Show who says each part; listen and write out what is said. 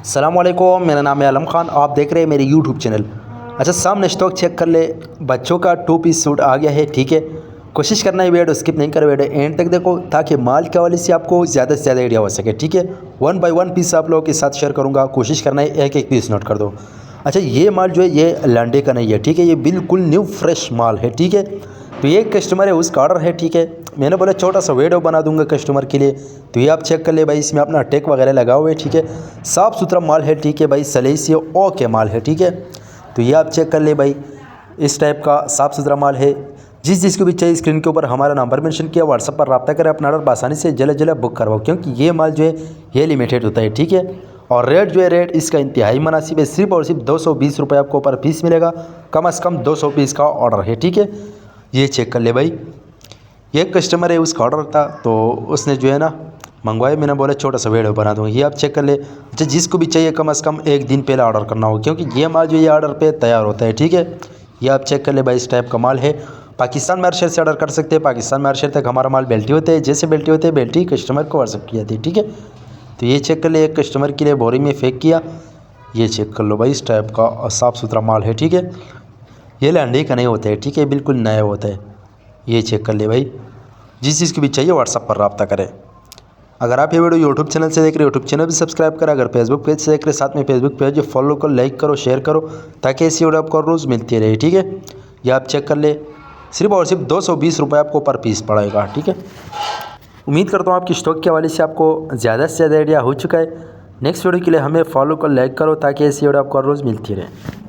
Speaker 1: अस्सलाम वालेकुम, मेरा नाम है आलम खान। आप देख रहे हैं मेरे यूट्यूब चैनल। अच्छा, सामने स्टॉक चेक कर ले। बच्चों का 2 पीस सूट आ गया है, ठीक है। कोशिश करना है वीडियो स्किप नहीं कर, वीडियो एंड तक देखो ताकि माल के हवाले से आपको ज़्यादा से ज़्यादा आइडिया हो सके, ठीक है। 1 बाय 1 पीस आप लोगों के साथ शेयर करूँगा, कोशिश करना है एक एक पीस नोट कर दो। अच्छा, ये माल जो है ये लांडे का नहीं है, ठीक है। ये बिल्कुल न्यू फ्रेश माल है, ठीक है। तो ये कस्टमर है, उसका ऑर्डर है, ठीक है। मैंने बोला छोटा सा वीडियो बना दूंगा कस्टमर के लिए, तो ये आप चेक कर ले भाई। इसमें अपना टैग वगैरह लगा हुआ है, ठीक है। साफ़ सुथरा माल है, ठीक है भाई। सलेही से ओके माल है, ठीक है। तो ये आप चेक कर ले भाई, इस टाइप का साफ़ सुथरा माल है। जिसको भी चाहिए स्क्रीन के ऊपर हमारा नंबर मेंशन किया, व्हाट्सएप पर रब्ता करें, अपना ऑर्डर आसानी से जल्द जल्द बुक करवाओ, क्योंकि ये माल जो है ये लिमिटेड होता है, ठीक है। और रेट जो है रेट इसका इंतहाई मुनासिब है। सिर्फ और सिर्फ 220 रुपये आपको पर पीस मिलेगा। कम से कम 200 पीस का ऑर्डर है, ठीक है। ये चेक कर ले भाई। ये कस्टमर है, उसका ऑर्डर था तो उसने जो है ना मंगवाया। मैंने बोला छोटा सा वीडियो बना दूँगा, ये आप चेक कर ले। अच्छा, जिसको भी चाहिए कम से कम एक दिन पहले ऑर्डर करना होगा, क्योंकि ये माल जो ये ऑर्डर पे तैयार होता है, ठीक है। ये आप चेक कर ले भाई, इस टाइप का माल है। पाकिस्तान मार्शल से ऑर्डर कर सकते हैं। पाकिस्तान मार्शल तक हमारा माल बेल्टी होते हैं। जैसे बेल्टी होते हैं, बेल्टी कस्टमर को व्हाट्सअप की जाती है, ठीक है। तो ये चेक कर ले, एक कस्टमर के लिए बोरी में फेंक किया। ये चेक कर लो भाई, इस टाइप का साफ़ सुथरा माल है, ठीक है। ये लैंडी का नहीं होता है, ठीक है, बिल्कुल नया होता है। ये चेक कर ले भाई। जिस चीज़ की भी चाहिए व्हाट्सअप पर रब्ता करें। अगर आप ये वीडियो यूट्यूब चैनल से देख रहे हो, यूट्यूब चैनल भी सब्सक्राइब करें। अगर फेसबुक पेज से देख रहे, साथ में फेसबुक पेज फॉलो करो, लाइक करो, शेयर करो, ताकि ऐसी वीडियो आपको रोज़ मिलती रहे, ठीक है। ये आप चेक कर ले, सिर्फ और सिर्फ 220 रुपये आपको पर पीस पड़ेगा, ठीक है। उम्मीद करता हूँ आपकी स्टॉक के हवाले से आपको ज़्यादा से ज़्यादा आइडिया हो चुका है। नेक्स्ट वीडियो के लिए हमें फॉलो कर, लाइक करो, ताकि ऐसी वीडियो आपको रोज़ मिलती रहे।